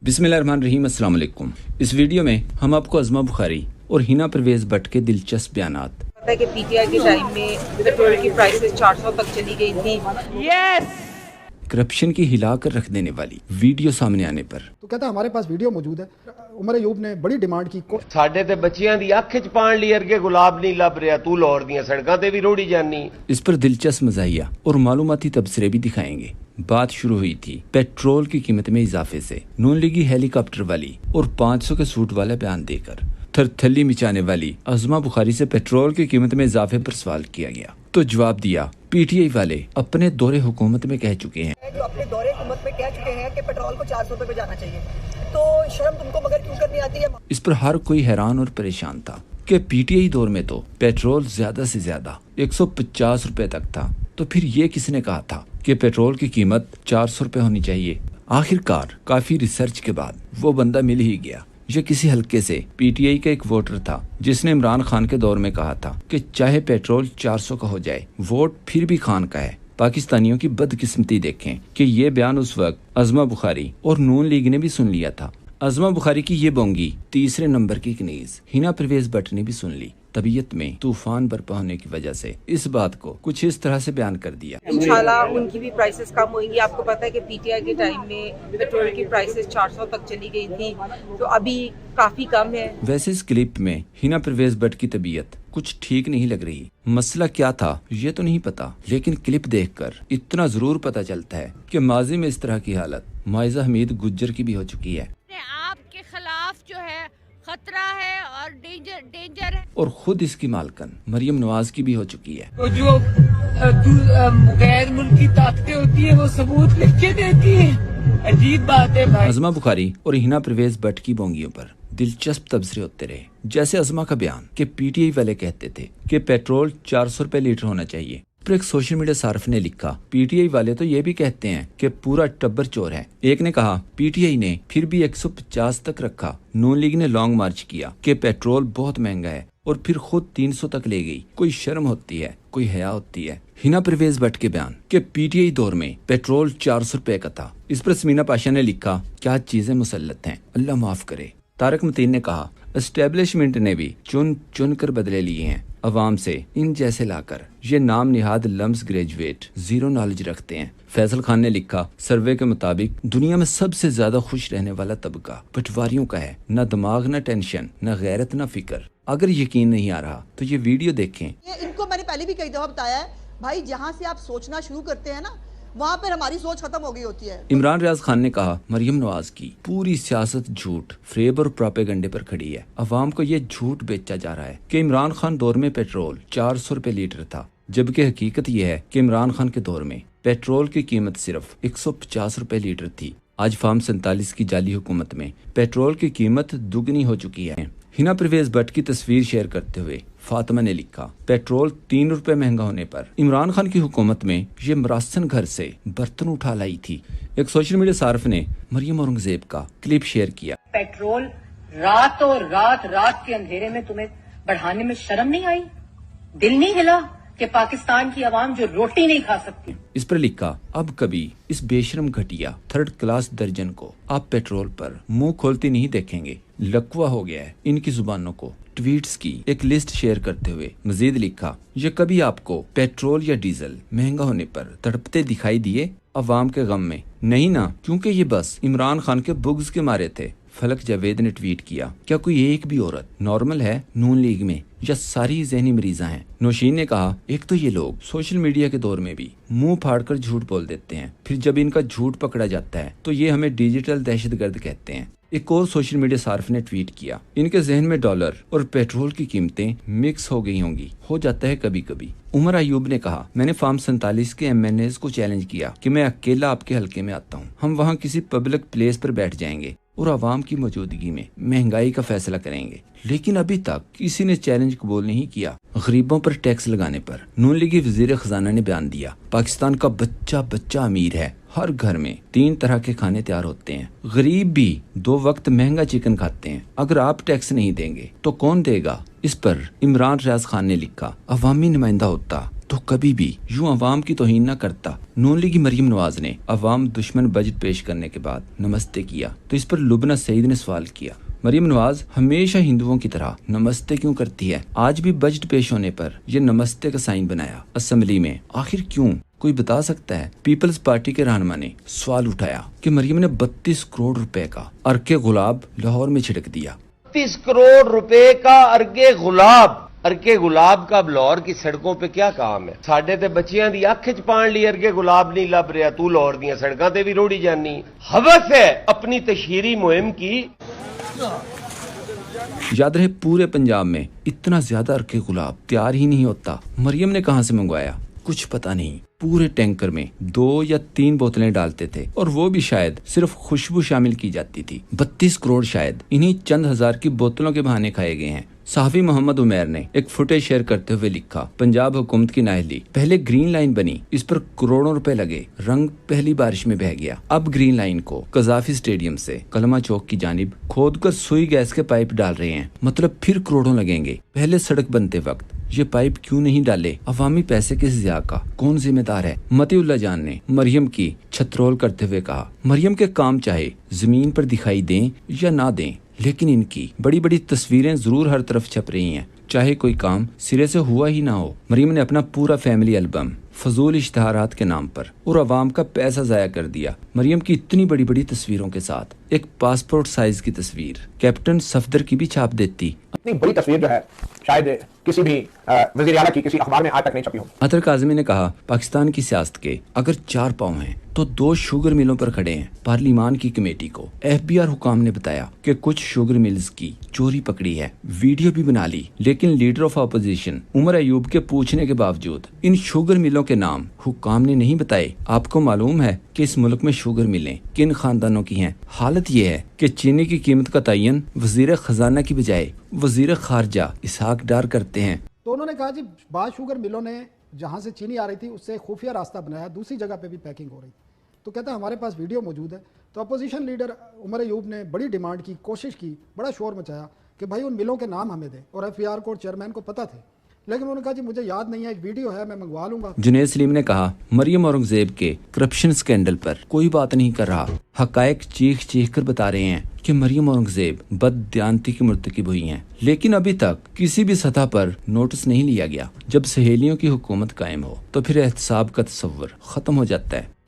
बिस्मिल्लाहिर्रहमानिर्रहीम, अस्सलाम वालेकुम। इस वीडियो में हम आपको अज़मा बुखारी और हिना परवेज़ भट्ट के दिलचस्प बयानात। पता है कि पीटीआई के टाइम में पेट्रोल की प्राइसेस 400 तक चली गई थी। करप्शन की हिलाकर रख देने वाली वीडियो सामने आने पर तो कहता है हमारे पास वीडियो मौजूद है। उमर अयूब ने बड़ी डिमांड की। ਸਾਡੇ ਤੇ ਬੱਚਿਆਂ ਦੀ ਅੱਖ 'ਚ ਪਾਣ ਲਈ ਅਰਗੇ ਗੁਲਾਬ ਨਹੀਂ ਲੱਭ ਰਿਹਾ, ਤੂੰ ਲਾਹੌਰ ਦੀਆਂ ਸੜਕਾਂ ਤੇ ਵੀ ਰੋੜੀ ਜਾਨੀ। इस पर दिलचस्प मज़ाहिया और मालूमाती तबसरे भी दिखाएंगे। बात शुरू हुई थी पेट्रोल की कीमत में इजाफे से। नून लीगी हेलीकॉप्टर वाली और 500 के सूट वाला बयान देकर थरथली मचाने वाली अज़मा बुखारी से पेट्रोल की कीमत में इजाफे पर सवाल किया गया तो जवाब दिया, पीटीआई वाले अपने दौरे हुकूमत में कह चुके हैं, जो अपने दौरे हुकूमत में कह चुके हैं कि पेट्रोल को 400 रुपए पे जाना चाहिए, तो शर्म तुमको मगर क्यों करनी आती है। इस पर हर कोई हैरान और परेशान था कि पीटीआई दौर में तो पेट्रोल ज्यादा से ज्यादा 150 रुपए तक था, तो फिर ये किसने कहा था कि पेट्रोल की कीमत 400 रुपए होनी चाहिए। आखिरकार काफी रिसर्च के बाद वो बंदा मिल ही गया। ये किसी हल्के से पीटीआई का एक वोटर था जिसने इमरान खान के दौर में कहा था कि चाहे पेट्रोल 400 का हो जाए, वोट फिर भी खान का है। पाकिस्तानियों की बदकिस्मती देखें कि ये बयान उस वक्त अज़मा बुखारी और नून लीग ने भी सुन लिया था। अज़मा बुखारी की ये बोंगी तीसरे नंबर की कनीज हिना परवेज़ भट्ट ने भी सुन ली। तबीयत में तूफान बरपा होने की वजह से इस बात को कुछ इस तरह से बयान कर दिया, इंशाल्लाह उनकी भी प्राइसेस कम होंगी। आपको पता है कि पीटीआई के टाइम में पेट्रोल की प्राइसेस 400 तक चली गई थी, तो अभी काफी कम है। वैसे इस क्लिप में हिना परवेज़ भट्ट की तबीयत कुछ ठीक नहीं लग रही। मसला क्या था ये तो नहीं पता, लेकिन क्लिप देखकर इतना जरूर पता चलता है कि माजी में इस तरह की हालत माइजा हमीद गुज्जर की भी हो चुकी है। आपके खिलाफ जो है खतरा है और डेंजर है, और खुद इसकी मालकन मरियम नवाज की भी हो चुकी है। तो जो गैर मुल्की ताकतें होती है वो सबूत लिख के देती है। अजीब बात है भाई। अज़मा बुखारी और हिना परवेज़ भट्ट की बोंगियों पर दिलचस्प तबसरे होते रहे। जैसे अज़मा का बयान कि पीटीआई वाले कहते थे कि पेट्रोल 400 रुपए लीटर होना चाहिए। पर एक सोशल मीडिया सार्फ ने लिखा, पीटीआई वाले तो ये भी कहते हैं कि पूरा टब्बर चोर है। एक ने कहा पीटीआई ने फिर भी 150 तक रखा। नून लीग ने लॉन्ग मार्च किया कि पेट्रोल बहुत महंगा है और फिर खुद 300 तक ले गई। कोई शर्म होती है, कोई हया होती है। हिना परवेज़ भट्ट के बयान कि पीटीआई दौर में पेट्रोल 400 रुपए का था। इस पर समीना पाशा ने लिखा, क्या चीजें मुसल्लत हैं, अल्लाह माफ करे। तारक मतीन ने कहा, एस्टेब्लिशमेंट ने भी चुन चुन कर बदले लिए हैं अवाम से, इन जैसे लाकर। ये नाम निहाद लम्स ग्रेजुएट जीरो नॉलेज रखते हैं। फैसल खान ने लिखा, सर्वे के मुताबिक दुनिया में सबसे ज्यादा खुश रहने वाला तबका पटवारियों का है। न दिमाग, न टेंशन, न गैरत, न फिक्र। अगर यकीन नहीं आ रहा तो ये वीडियो देखें। इनको मैंने पहले भी कई दफा बताया है भाई, जहाँ से आप सोचना शुरू करते हैं ना, वहाँ पर हमारी सोच खत्म हो गई होती है। इमरान रियाज खान ने कहा, मरियम नवाज की पूरी सियासत झूठ, फ्रेब और प्रोपेगेंडे पर खड़ी है। अवाम को ये झूठ बेचा जा रहा है कि इमरान खान दौर में पेट्रोल 400 रुपए लीटर था, जबकि हकीकत यह है कि इमरान खान के दौर में पेट्रोल की कीमत सिर्फ 150 रुपए लीटर थी। आज फार्म 47 की जाली हुकूमत में पेट्रोल की कीमत दुगनी हो चुकी है। हिना परवेज़ भट्ट की तस्वीर शेयर करते हुए फातिमा ने लिखा, पेट्रोल 3 रुपए महंगा होने पर इमरान खान की हुकूमत में ये मरासन घर से बर्तन उठा लाई थी। एक सोशल मीडिया सार्फ ने मरियम औरंगजेब का क्लिप शेयर किया। पेट्रोल रात के अंधेरे में तुम्हें बढ़ाने में शर्म नहीं आई? दिल नहीं हिला कि पाकिस्तान की आवाम जो रोटी नहीं खा सकती? इस पर लिखा, अब कभी इस बेशरम घटिया थर्ड क्लास दर्जन को आप पेट्रोल पर मुंह खोलती नहीं देखेंगे। लकवा हो गया है इनकी जुबानों को। ट्वीट्स की एक लिस्ट शेयर करते हुए मजीद लिखा, ये कभी आपको पेट्रोल या डीजल महंगा होने पर तड़पते दिखाई दिए अवाम के गम में? नहीं ना, क्योंकि ये बस इमरान खान के बुग्ज के मारे थे। फलक जावेद ने ट्वीट किया, क्या कोई एक भी औरत नॉर्मल है नून लीग में या सारी जहनी मरीजा हैं? नौशीन ने कहा, एक तो ये लोग सोशल मीडिया के दौर में भी मुंह फाड़कर झूठ बोल देते हैं, फिर जब इनका झूठ पकड़ा जाता है तो ये हमें डिजिटल दहशतगर्द कहते हैं। एक और सोशल मीडिया सार्फ ने ट्वीट किया, इनके जहन में डॉलर और पेट्रोल की कीमतें मिक्स हो गई होंगी, हो जाता है कभी कभी। उमर अयूब ने कहा, मैंने फार्म 47 के MNAs को चैलेंज किया कि मैं अकेला आपके हलके में आता हूँ, हम वहाँ किसी पब्लिक प्लेस पर बैठ जाएंगे और आवाम की मौजूदगी में महंगाई का फैसला करेंगे, लेकिन अभी तक किसी ने चैलेंज कबूल नहीं किया। गरीबों पर टैक्स लगाने पर नून लीगी वजीर खजाना ने बयान दिया, पाकिस्तान का बच्चा बच्चा अमीर है, हर घर में 3 तरह के खाने तैयार होते हैं, गरीब भी 2 वक्त महंगा चिकन खाते हैं। अगर आप टैक्स नहीं देंगे तो कौन देगा? इस पर इमरान रियाज खान ने लिखा, अवामी नुमाइंदा होता تو کبھی بھی یوں عوام کی توہین نہ کرتا۔ نون لیگی مریم نواز نے عوام دشمن بجٹ پیش کرنے کے بعد نمستے کیا تو اس پر لبنہ سعید نے سوال کیا، مریم نواز ہمیشہ ہندوؤں کی طرح نمستے کیوں کرتی ہے؟ آج بھی بجٹ پیش ہونے پر یہ نمستے کا سائن بنایا اسمبلی میں، آخر کیوں؟ کوئی بتا سکتا ہے؟ پیپلز پارٹی کے رہنما نے سوال اٹھایا کہ مریم نے 32 کروڑ روپے کا ارکے گلاب لاہور میں چھڑک دیا۔ 32 کروڑ روپے کا ارکے گلاب کا لاہور کی سڑکوں پہ کیا کام ہے؟ ساڈے تے بچیاں دی اکھ وچ پان لئی ارکے گلاب نہیں لب رہا، تو لاہور دیاں سڑکاں تے بھی روڑی جانی۔ ہوس ہے اپنی تشہیری مہم کی۔ یاد رہے پورے پنجاب میں اتنا زیادہ ارکے گلاب تیار ہی نہیں ہوتا۔ مریم نے کہاں سے منگوایا؟ کچھ پتا نہیں۔ پورے ٹینکر میں 2 یا 3 بوتلیں ڈالتے تھے اور وہ بھی شاید صرف خوشبو شامل کی جاتی تھی۔ 32 کروڑ شاید انہی چند ہزار کی بوتلوں کے بہانے کھائے گئے ہیں۔ صحافی محمد عمیر نے ایک فوٹیج شیئر کرتے ہوئے لکھا، پنجاب حکومت کی نااہلی، پہلے گرین لائن بنی، اس پر کروڑوں روپے لگے، رنگ پہلی بارش میں بہہ گیا۔ اب گرین لائن کو قذافی اسٹیڈیم سے کلمہ چوک کی جانب کھود کر سوئی گیس کے پائپ ڈال رہے ہیں، مطلب پھر کروڑوں لگیں گے۔ پہلے سڑک بنتے وقت یہ پائپ کیوں نہیں ڈالے؟ عوامی پیسے کے ضیاع کا کون ذمہ دار ہے؟ متی اللہ جان نے مریم کی چھترول کرتے ہوئے کہا، مریم کے کام چاہے زمین پر دکھائی دیں یا نہ دیں، لیکن ان کی بڑی بڑی تصویریں ضرور ہر طرف چھپ رہی ہیں، چاہے کوئی کام سرے سے ہوا ہی نہ ہو۔ مریم نے اپنا پورا فیملی البم فضول اشتہارات کے نام پر اور عوام کا پیسہ ضائع کر دیا۔ مریم کی اتنی بڑی بڑی تصویروں کے ساتھ ایک پاسپورٹ سائز کی تصویر کیپٹن صفدر کی بھی چھاپ دیتی۔ اتنی بڑی تصویر جو ہے شاید کسی بھی وزیر اعلیٰ کی کسی اخبار میں آج تک نہیں چھپی ہو۔ عطر کاظمی نے کہا، پاکستان کی سیاست کے اگر 4 پاؤں ہیں تو 2 شوگر ملوں پر کھڑے ہیں۔ پارلیمان کی کمیٹی کو FBR حکام نے بتایا کہ کچھ شوگر ملز کی چوری پکڑی ہے، ویڈیو بھی بنا لی، لیکن leader of opposition Omar Ayub کے پوچھنے کے باوجود ان شوگر ملوں کے نام حکام نے نہیں بتائے۔ آپ کو معلوم ہے کہ اس ملک میں شوگر ملیں کن خاندانوں کی ہیں؟ حالت یہ ہے کہ چینی کی قیمت کا تعین وزیر خزانہ کی بجائے وزیر خارجہ اسحاق ڈار کرتے ہیں۔ تو انہوں نے کہا جی بعض شوگر ملوں نے جہاں سے چینی آ رہی تھی اس سے خفیہ راستہ بنایا، دوسری جگہ پہ بھی پیکنگ ہو رہی تھی۔ تو کہتا ہے ہمارے پاس ویڈیو موجود ہے۔ تو اپوزیشن لیڈر عمر ایوب نے بڑی ڈیمانڈ کی، کوشش کی، بڑا شور مچایا کہ بھائی ان ملوں کے نام ہمیں دیں، اور FBR کو چیئرمین کو پتہ تھے، لیکن انہوں نے کہا جی مجھے یاد نہیں ہے، ایک ویڈیو ہے میں منگوا لوں گا۔ جنید سلیم نے کہا، مریم اورنگزیب کے کرپشن سکینڈل پر کوئی بات نہیں کر رہا، حقائق چیخ چیخ کر بتا رہے ہیں کہ مریم اورنگزیب بد دیانتی کی مرتکب ہوئی ہیں، لیکن ابھی تک کسی بھی سطح پر نوٹس نہیں لیا گیا۔ جب سہیلیوں کی حکومت قائم ہو تو پھر احتساب کا تصور ختم ہو جاتا ہے۔